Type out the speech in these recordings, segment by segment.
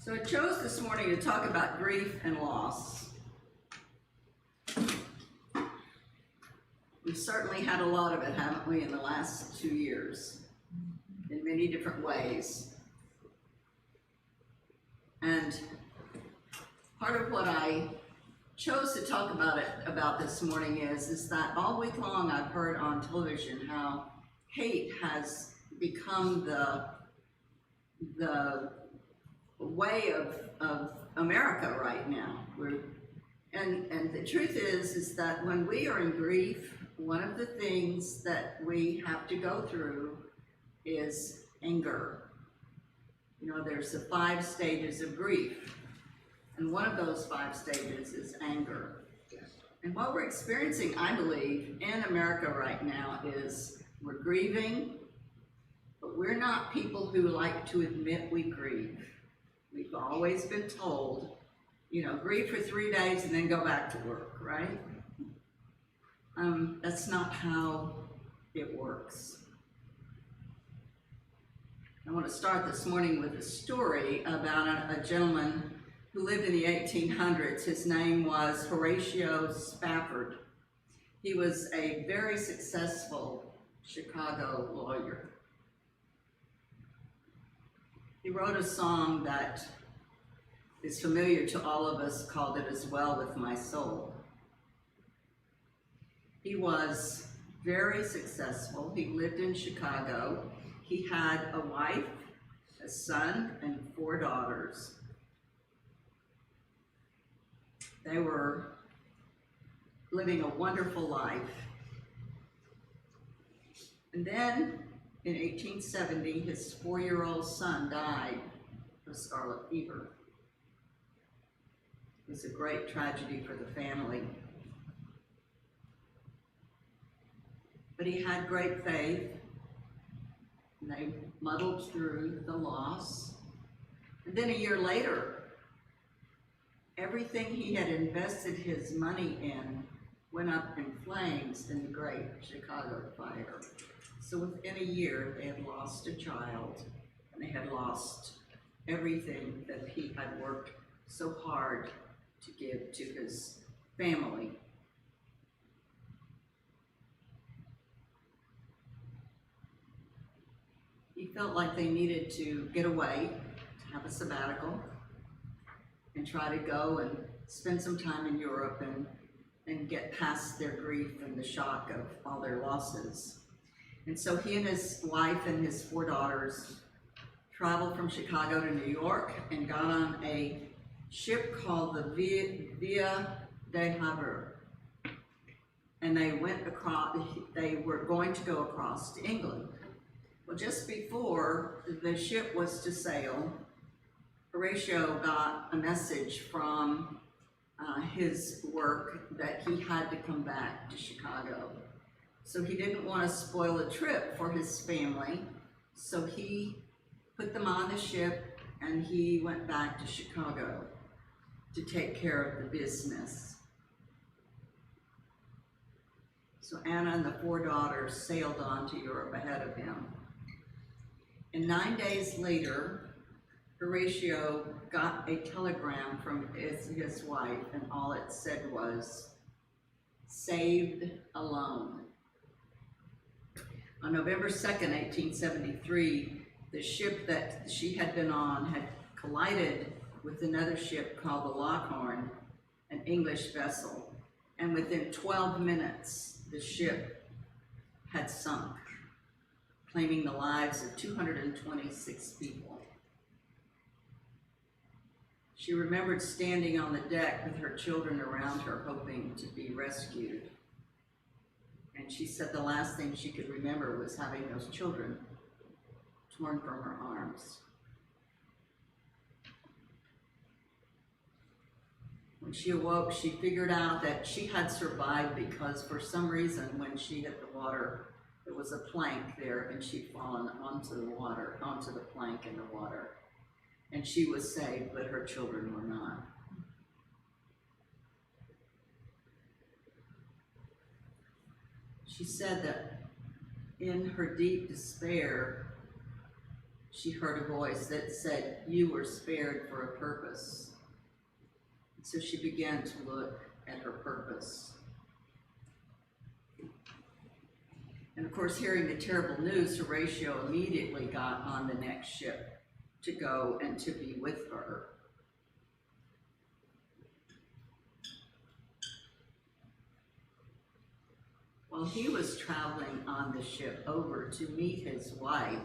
So I chose this morning to talk about grief and loss. We've certainly had a lot of it, haven't we, in the last 2 years, in many different ways. And part of what I chose to talk about this morning is that all week long I've heard on television how hate has become the way of America right now. And the truth is that when we are in grief, one of the things that we have to go through is anger. You know, there's the 5 stages of grief, and one of those 5 stages is anger. And what we're experiencing, I believe, in America right now is we're grieving, but we're not people who like to admit we grieve. We've always been told, you know, grieve for 3 days and then go back to work, right? That's not how it works. I want to start this morning with a story about a gentleman who lived in the 1800s. His name was Horatio Spafford. He was a very successful Chicago lawyer. He wrote a song that is familiar to all of us called "It Is Well With My Soul." He was very successful. He lived in Chicago. He had a wife, a son, and 4 daughters. They were living a wonderful life. And then in 1870, his 4-year-old son died of scarlet fever. It was a great tragedy for the family. But he had great faith, and they muddled through the loss. And then a year later, everything he had invested his money in went up in flames in the Great Chicago Fire. So within a year, they had lost a child, and they had lost everything that he had worked so hard to give to his family. He felt like they needed to get away, to have a sabbatical, and try to go and spend some time in Europe and get past their grief and the shock of all their losses. And so he and his wife and his 4 daughters traveled from Chicago to New York and got on a ship called the Via de Havre. And they were going to go across to England. Well, just before the ship was to sail, Horatio got a message from his work that he had to come back to Chicago. So he didn't want to spoil a trip for his family, so he put them on the ship and he went back to Chicago to take care of the business. So Anna and the 4 daughters sailed on to Europe ahead of him. And 9 days later, Horatio got a telegram from his wife, and all it said was, "Saved alone." On November 2nd, 1873, the ship that she had been on had collided with another ship called the Lockhorn, an English vessel, and within 12 minutes, the ship had sunk, claiming the lives of 226 people. She remembered standing on the deck with her children around her, hoping to be rescued. And she said the last thing she could remember was having those children torn from her arms. When she awoke, she figured out that she had survived because for some reason when she hit the water, there was a plank there and she'd fallen onto the plank in the water. And she was saved, but her children were not. She said that in her deep despair, she heard a voice that said, "You were spared for a purpose." So she began to look at her purpose. And of course, hearing the terrible news, Horatio immediately got on the next ship to go and to be with her. While he was traveling on the ship over to meet his wife,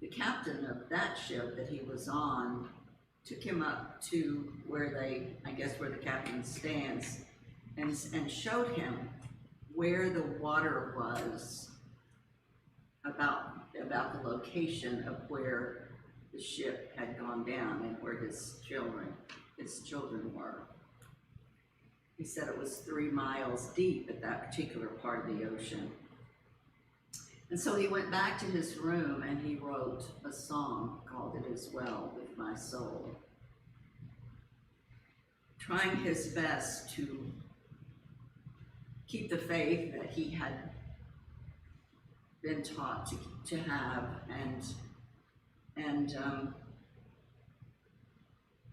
the captain of that ship that he was on took him up to where where the captain stands, and showed him where the water was, about the location of where the ship had gone down and where his children were. He said it was 3 miles deep at that particular part of the ocean. And so he went back to his room and he wrote a song called "It Is Well With My Soul," trying his best to keep the faith that he had been taught to have, and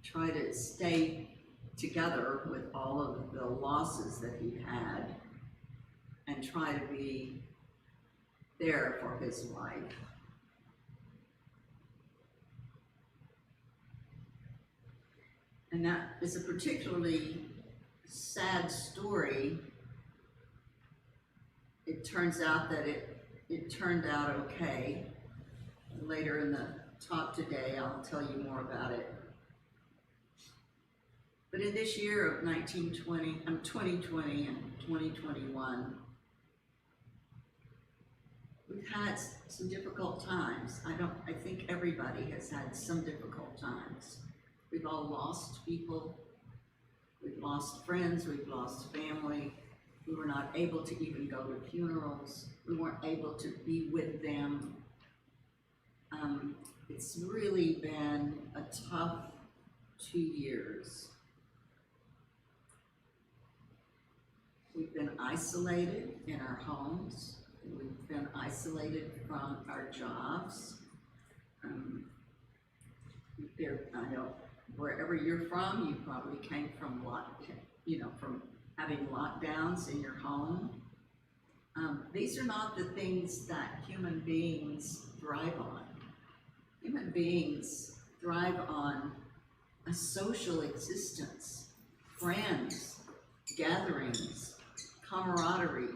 try to stay together with all of the losses that he had, and try to be there for his wife. And that is a particularly sad story. It turns out that it turned out okay. Later in the talk today, I'll tell you more about it. But in this year of 2020 and 2021, we've had some difficult times. I think everybody has had some difficult times. We've all lost people. We've lost friends. We've lost family. We were not able to even go to funerals. We weren't able to be with them. It's really been a tough 2 years. We've been isolated in our homes. We've been isolated from our jobs. I know wherever you're from, you probably came from from having lockdowns in your home. These are not the things that human beings thrive on. Human beings thrive on a social existence, friends, gatherings, camaraderie,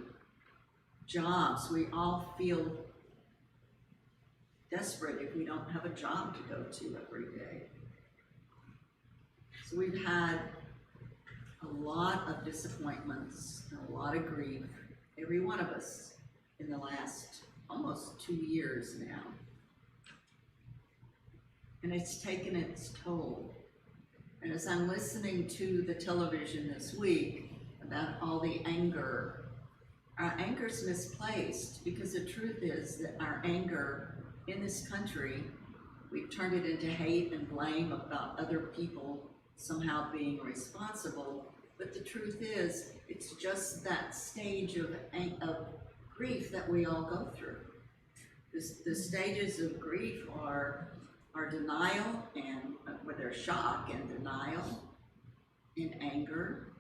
jobs. We all feel desperate if we don't have a job to go to every day. So we've had a lot of disappointments and a lot of grief, every one of us, in the last almost 2 years now. And it's taken its toll. And as I'm listening to the television this week about all the anger, our anger's misplaced, because the truth is that our anger in this country, we've turned it into hate and blame about other people somehow being responsible. But the truth is, it's just that stage of grief that we all go through. The stages of grief are denial, and where there's shock and denial and anger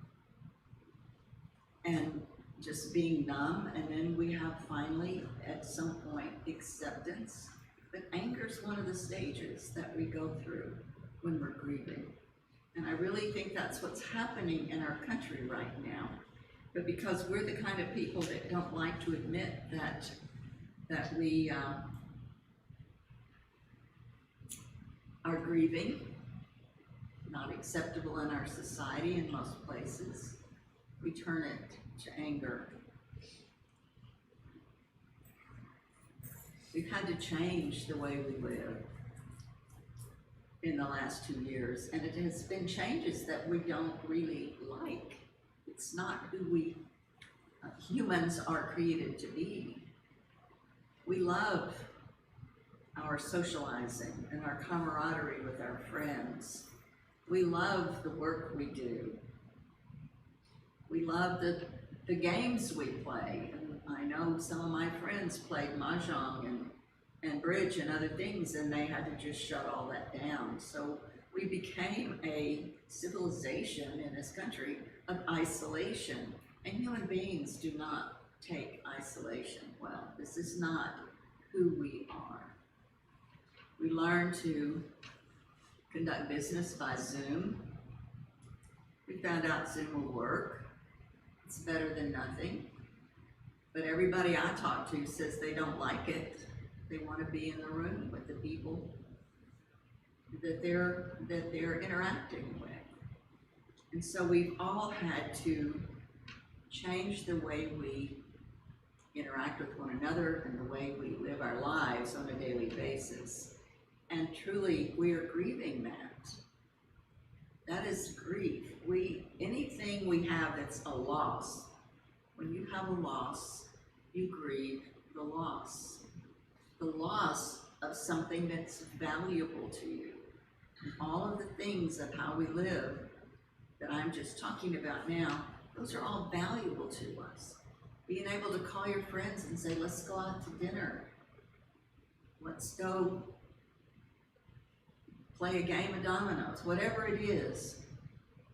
and just being numb. And then we have finally, at some point, acceptance. But anger is one of the stages that we go through when we're grieving. And I really think that's what's happening in our country right now. But because we're the kind of people that don't like to admit that we are grieving, not acceptable in our society in most places, we turn it to anger. We've had to change the way we live in the last 2 years, and it has been changes that we don't really like. It's not who we humans are created to be. We love our socializing and our camaraderie with our friends. We love the work we do. We love the games we play. And I know some of my friends played mahjong and bridge and other things, and they had to just shut all that down. So we became a civilization in this country of isolation, and human beings do not take isolation well. This is not who we are. We learn to conduct business by Zoom. We found out Zoom will work. It's better than nothing. But everybody I talk to says they don't like it. They want to be in the room with the people that they're interacting with. And so we've all had to change the way we interact with one another and the way we live our lives on a daily basis. And truly, we are grieving that. That is grief. Anything we have that's a loss, when you have a loss, you grieve the loss. The loss of something that's valuable to you. All of the things of how we live that I'm just talking about now, those are all valuable to us. Being able to call your friends and say, let's go out to dinner. Let's go play a game of dominoes, whatever it is.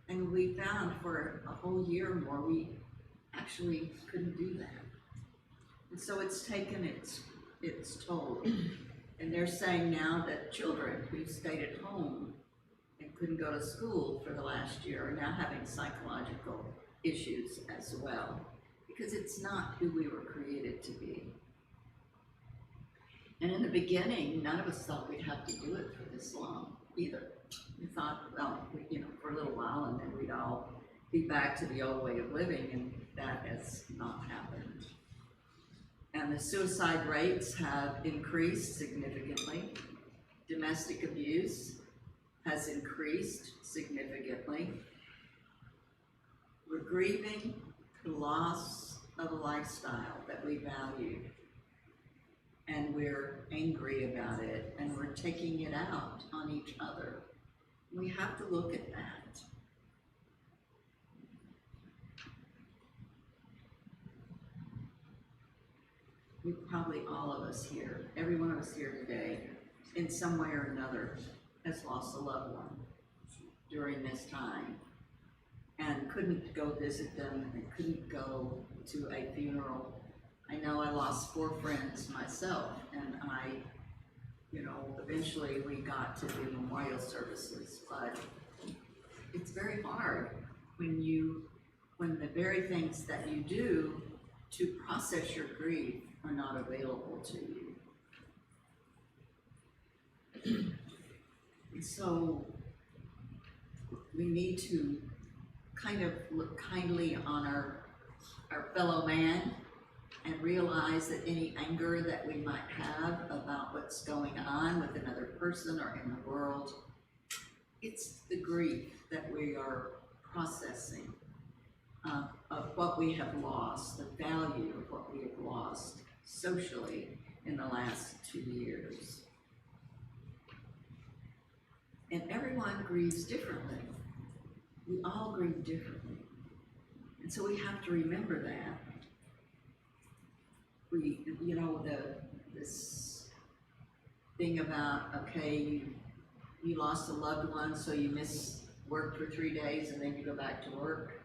And we found for a whole year or more, we actually couldn't do that. And so it's taken its toll. And they're saying now that children who stayed at home and couldn't go to school for the last year are now having psychological issues as well, because it's not who we were created to be. And in the beginning, none of us thought we'd have to do it for this long either. We thought, well, for a little while, and then we'd all be back to the old way of living, and that has not happened. And the suicide rates have increased significantly. Domestic abuse has increased significantly. We're grieving the loss of a lifestyle that we valued. And we're angry about it, and we're taking it out on each other. We have to look at that. We probably, all of us here, every one of us here today, in some way or another, has lost a loved one during this time and couldn't go visit them and couldn't go to a funeral. I know I lost 4 friends myself, and eventually we got to the memorial services, but it's very hard when the very things that you do to process your grief are not available to you. And so we need to kind of look kindly on our fellow man and realize that any anger that we might have about what's going on with another person or in the world, it's the grief that we are processing of what we have lost, the value of what we have lost socially in the last 2 years. And everyone grieves differently. We all grieve differently. And so we have to remember that. This thing about, okay, you lost a loved one, so you miss work for 3 days and then you go back to work.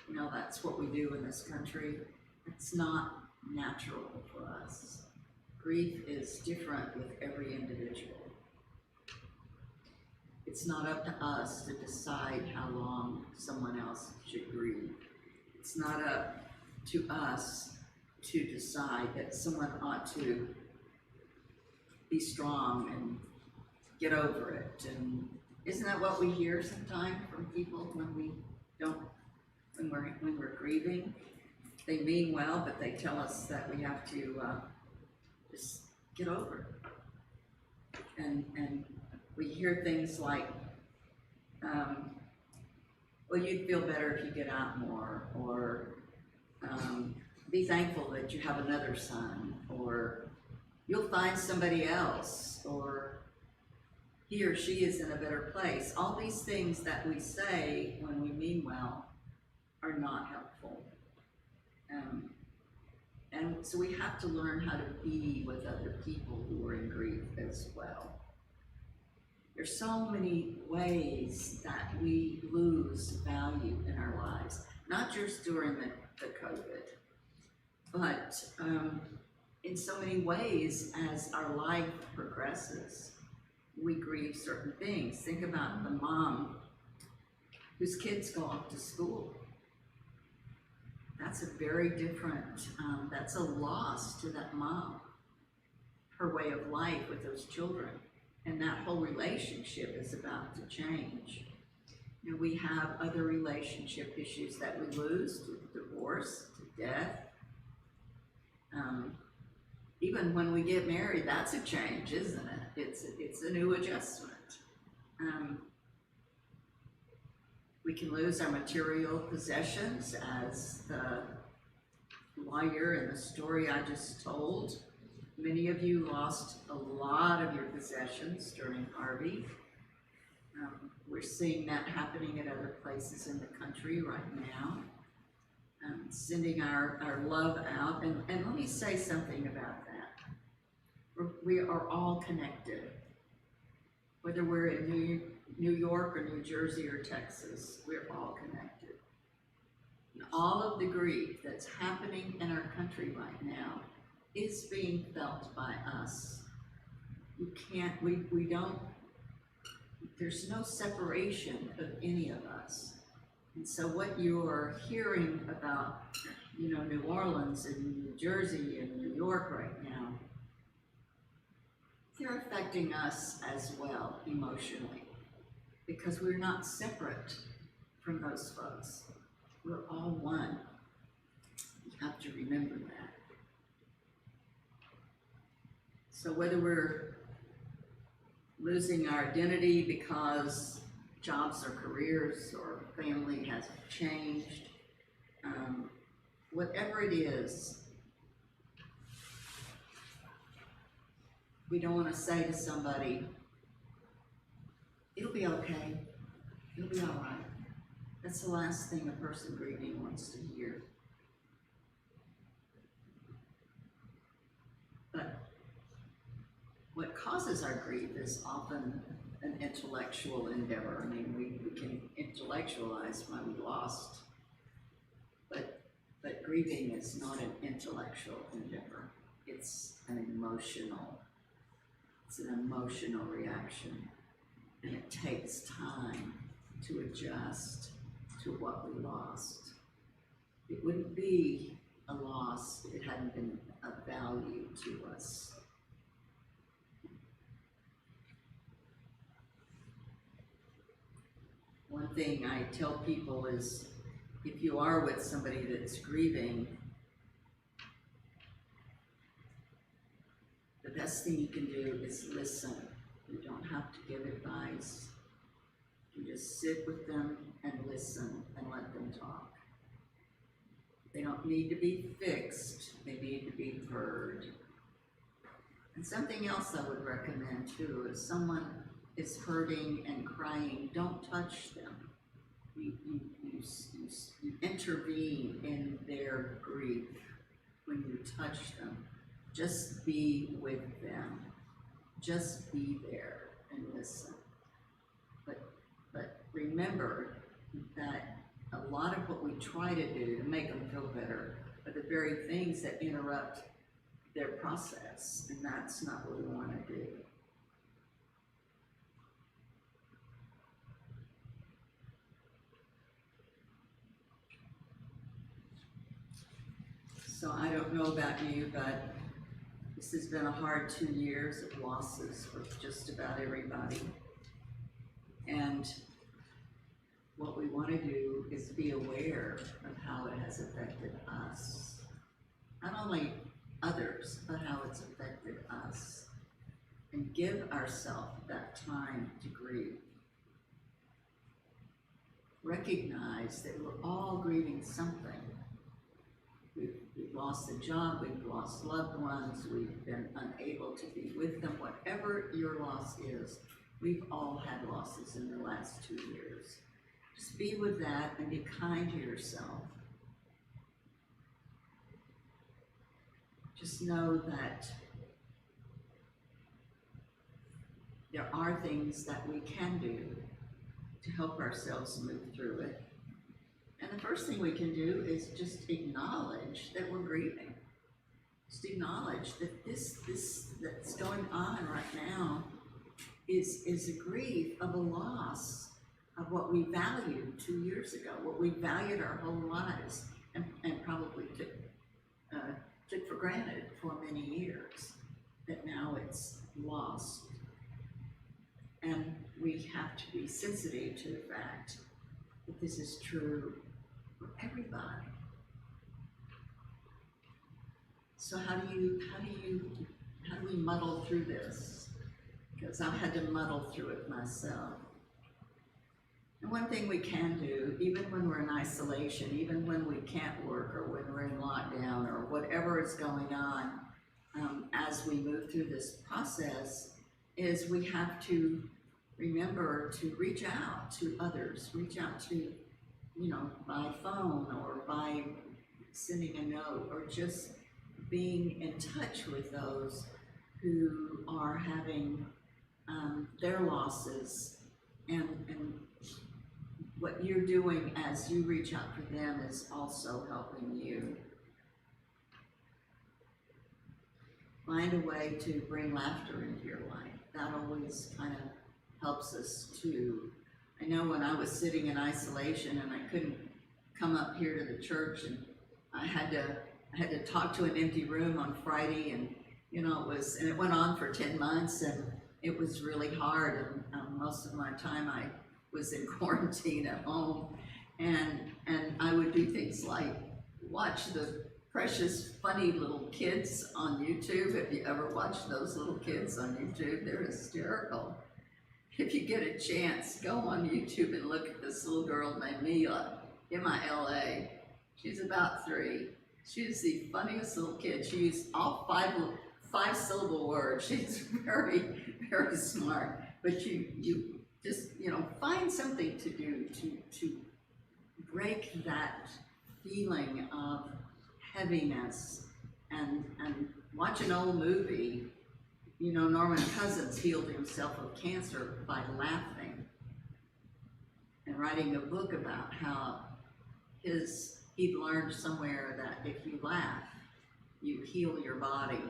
That's what we do in this country. It's not natural for us. Grief is different with every individual. It's not up to us to decide how long someone else should grieve. It's not up to us to decide that someone ought to be strong and get over it. And isn't that what we hear sometimes from people when we're grieving? They mean well, but they tell us that we have to just get over it. And we hear things like, well, you'd feel better if you get out more, or be thankful that you have another son, or you'll find somebody else, or he or she is in a better place. All these things that we say when we mean well are not helpful. And so we have to learn how to be with other people who are in grief as well. There's so many ways that we lose value in our lives, not just during the COVID, but in so many ways as our life progresses, we grieve certain things. Think about the mom whose kids go off to school. That's a very different, that's a loss to that mom, her way of life with those children. And that whole relationship is about to change. You know, we have other relationship issues that we lose to divorce, to death. Even when we get married, that's a change, isn't it? It's a new adjustment. We can lose our material possessions, as the lawyer in the story I just told. Many of you lost a lot of your possessions during Harvey. We're seeing that happening at other places in the country right now. Sending our love out. And let me say something about that. We are all connected. Whether we're in New York or New Jersey or Texas, we're all connected. And all of the grief that's happening in our country right now is being felt by us. You can't, we don't, there's no separation of any of us. And so what you're hearing about, you know, New Orleans and New Jersey and New York right now, they're affecting us as well emotionally, because we're not separate from those folks. We're all one. You have to remember that. So whether we're losing our identity because jobs or careers or family has changed, whatever it is, we don't want to say to somebody, it'll be okay, it'll be all right. That's the last thing a person grieving wants to hear. But what causes our grief is often an intellectual endeavor. I mean, we can intellectualize why we lost, but grieving is not an intellectual endeavor. It's an emotional reaction, and it takes time to adjust to what we lost. It wouldn't be a loss if it hadn't been of value to us. One thing I tell people is, if you are with somebody that's grieving, the best thing you can do is listen. You don't have to give advice. You just sit with them and listen and let them talk. They don't need to be fixed. They need to be heard. And something else I would recommend too is, someone is hurting and crying, don't touch them. You intervene in their grief when you touch them. Just be with them. Just be there and listen. But remember that a lot of what we try to do to make them feel better are the very things that interrupt their process, and that's not what we want to do. So I don't know about you, but this has been a hard 2 years of losses for just about everybody. And what we want to do is be aware of how it has affected us. Not only others, but how it's affected us. And give ourselves that time to grieve. Recognize that we're all grieving something. We've lost a job, we've lost loved ones, we've been unable to be with them. Whatever your loss is, we've all had losses in the last 2 years. Just be with that and be kind to yourself. just know that there are things that we can do to help ourselves move through it. And the first thing we can do is just acknowledge that we're grieving. Just acknowledge that this that's going on right now is a grief of a loss of what we valued 2 years ago, what we valued our whole lives, and probably took for granted for many years, that now it's lost. And we have to be sensitive to the fact that this is true for everybody. So how do we muddle through this? Because I've had to muddle through it myself. And one thing we can do, even when we're in isolation, even when we can't work or when we're in lockdown or whatever is going on, as we move through this process, is we have to remember to reach out to others, reach out to, by phone or by sending a note or just being in touch with those who are having their losses, and what you're doing as you reach out for them is also helping you. Find a way to bring laughter into your life. That always kind of helps us too. I know when I was sitting in isolation and I couldn't come up here to the church, and I had to talk to an empty room on Friday, and it went on for 10 months, and it was really hard, and most of my time I was in quarantine at home, and I would do things like watch the precious funny little kids on YouTube. If you ever watch those little kids on YouTube, they're hysterical. If you get a chance, go on YouTube and look at this little girl named Mila, M-I-L-A. She's about 3. She's the funniest little kid. She used all five-syllable words. She's very, very smart. But you just, find something to do to break that feeling of heaviness, and watch an old movie. Norman Cousins healed himself of cancer by laughing, and writing a book about how he'd learned somewhere that if you laugh, you heal your body.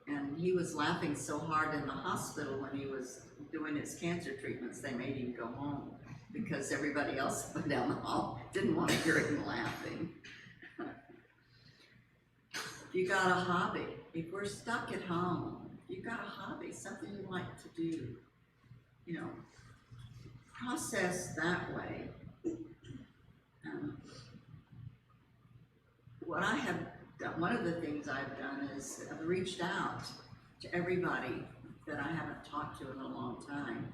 And he was laughing so hard in the hospital when he was doing his cancer treatments, they made him go home because everybody else went down the hall didn't want to hear him laughing. If you got a hobby, if we're stuck at home, if you got a hobby, something you like to do, process that way. What I have done, one of the things I've done is I've reached out to everybody that I haven't talked to in a long time,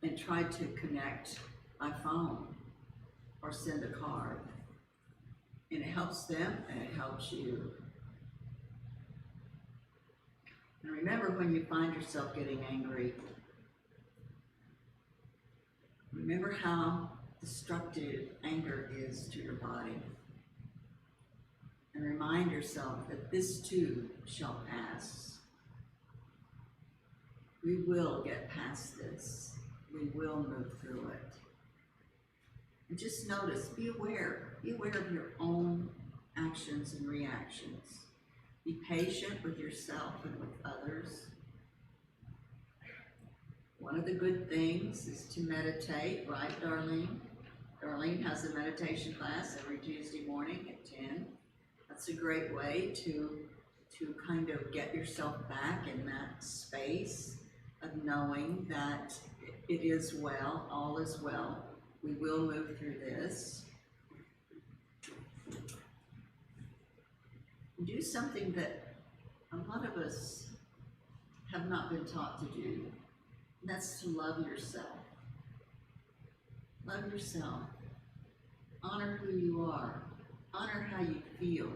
and tried to connect by phone or send a card. And it helps them and it helps you. And remember, when you find yourself getting angry, remember how destructive anger is to your body. And remind yourself that this too shall pass. We will get past this. We will move through it. And just notice, be aware of your own actions and reactions. Be patient with yourself and with others. One of the good things is to meditate, right, Darlene? Darlene has a meditation class every Tuesday morning at 10. That's a great way to kind of get yourself back in that space of knowing that it is well, all is well. We will move through this. Do something that a lot of us have not been taught to do. And that's to love yourself. Love yourself. Honor who you are. Honor how you feel.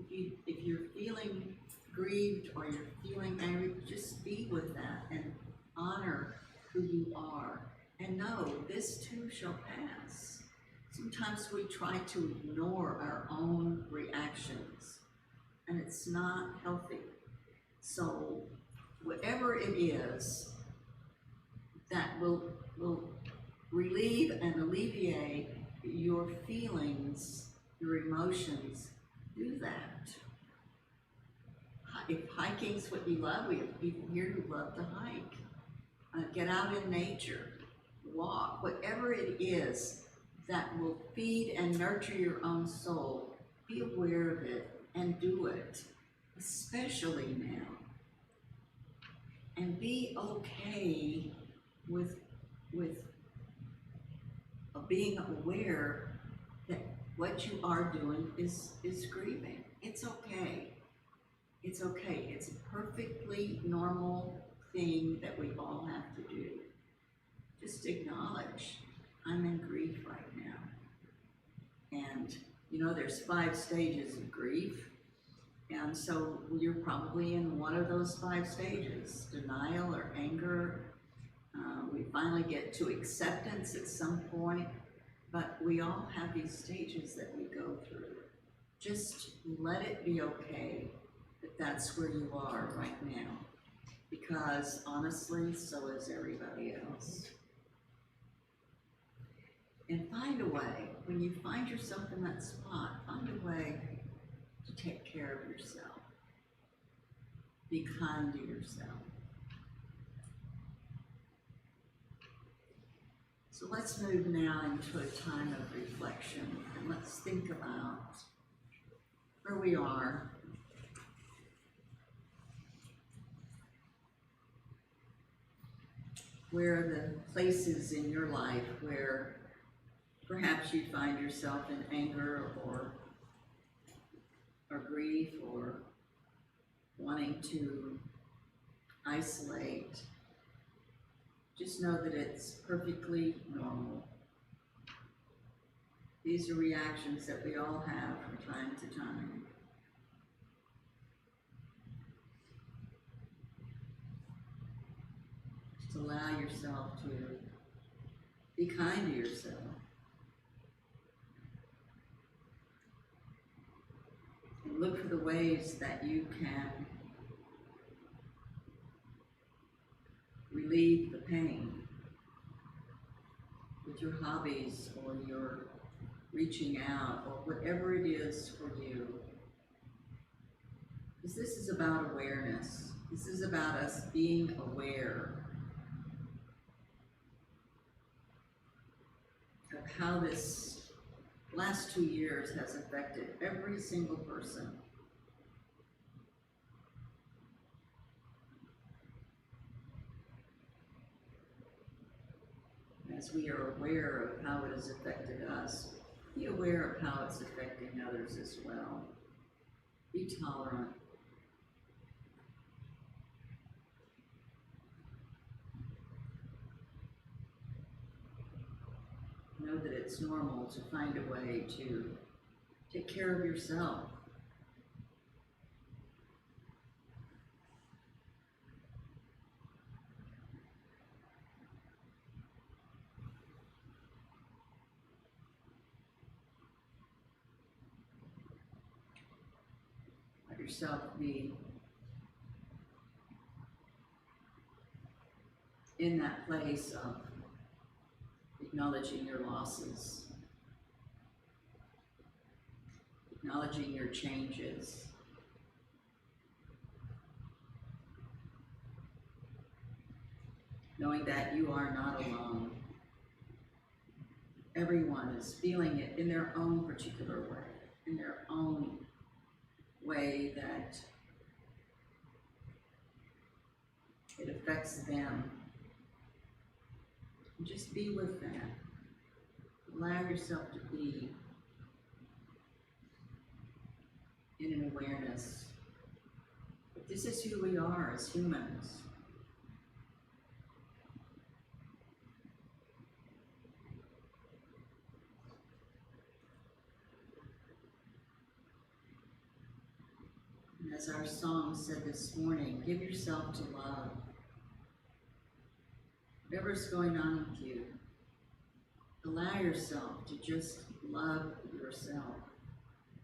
If you're feeling grieved or you're feeling angry, just be with that and honor who you are. And know this too shall pass. Sometimes we try to ignore our own reactions and it's not healthy. So whatever it is that will relieve and alleviate your feelings, your emotions, do that. If hiking's what you love, we have people here who love to hike. Get out in nature, walk, whatever it is that will feed and nurture your own soul, be aware of it and do it, especially now. And be okay with being aware that what you are doing is grieving. It's okay. It's okay. It's a perfectly normal thing that we all have to do. Just acknowledge, I'm in grief right now. And you know, there's 5 stages of grief. And so you're probably in one of those 5 stages, denial or anger. We finally get to acceptance at some point, but we all have these stages that we go through. Just let it be okay that that's where you are right now, because honestly, so is everybody else. And find a way, when you find yourself in that spot, find a way to take care of yourself. Be kind to yourself. So let's move now into a time of reflection, and let's think about where we are, where the places in your life where perhaps you find yourself in anger or grief or wanting to isolate. Just know that it's perfectly normal. These are reactions that we all have from time to time. Just allow yourself to be kind to yourself. And look for the ways that you can relieve the pain with your hobbies or your reaching out or whatever it is for you. Because this is about awareness. This is about us being aware of how this last 2 years has affected every single person. As we are aware of how it has affected us, be aware of how it's affecting others as well. Be tolerant. Know that it's normal to find a way to take care of yourself. Let yourself be in that place of acknowledging your losses, acknowledging your changes, knowing that you are not alone. Everyone is feeling it in their own particular way, in their own way that it affects them. And just be with that. Allow yourself to be in an awareness that this is who we are as humans. And as our song said this morning, give yourself to love. Whatever's going on with you, allow yourself to just love yourself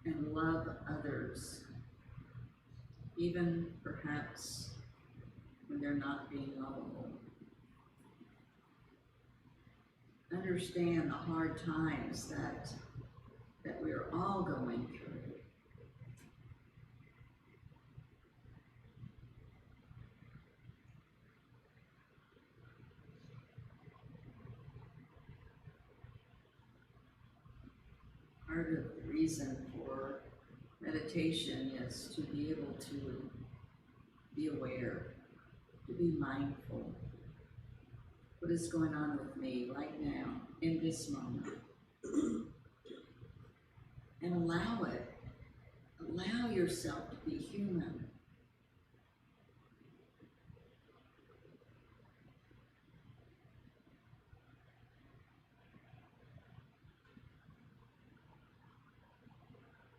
and love others even perhaps when they're not being lovable. Understand the hard times that we're all going through. Part of the reason for meditation is to be able to be aware, to be mindful. What is going on with me right now, in this moment? And allow it. Allow yourself to be human.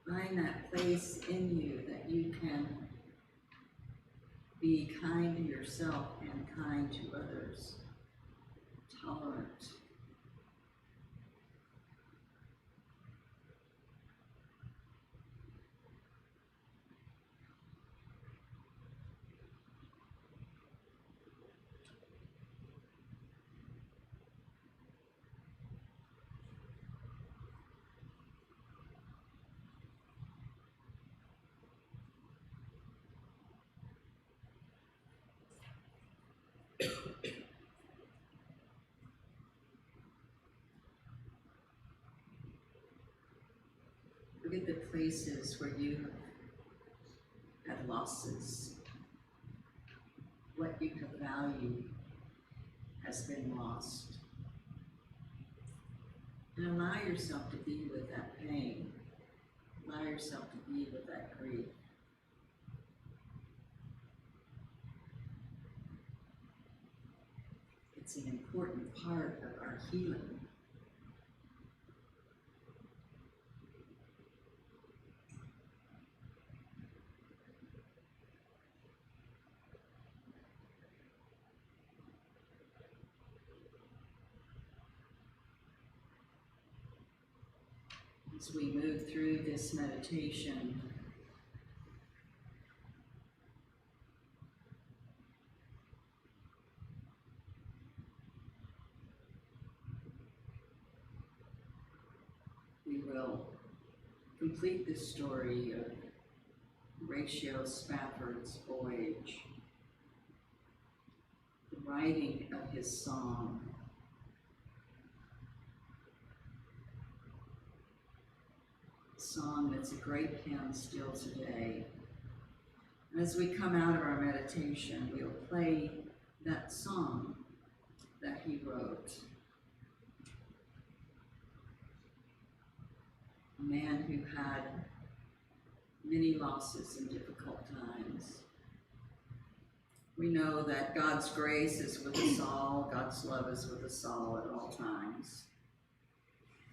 Find that place in you that you can be kind to yourself and kind to others. Tolerant. Look at the places where you have had losses. What you have valued has been lost. And allow yourself to be with that pain. Allow yourself to be with that grief. It's an important part of our healing. As we move through this meditation, we will complete the story of Horatio Spafford's voyage, the writing of his song, song that's a great hymn still today. And as we come out of our meditation, we'll play that song that he wrote. A man who had many losses and difficult times. We know that God's grace is with us all, God's love is with us all at all times,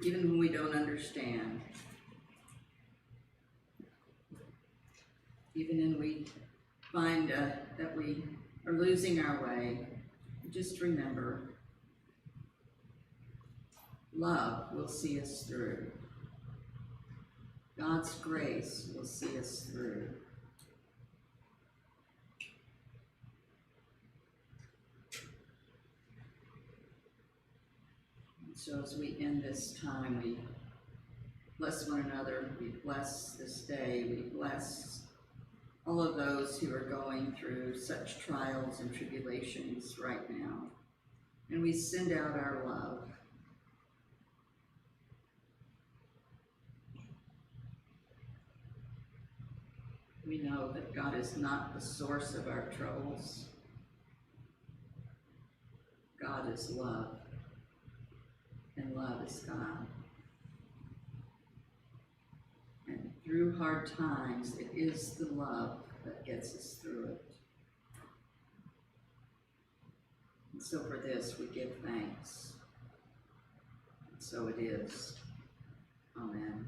even when we don't understand. Even when we find that we are losing our way, just remember, love will see us through. God's grace will see us through. And so as we end this time, we bless one another, we bless this day, we bless all of those who are going through such trials and tribulations right now. And we send out our love. We know that God is not the source of our troubles. God is love, and love is God. And through hard times, it is the love that gets us through it. And so for this, we give thanks. And so it is. Amen.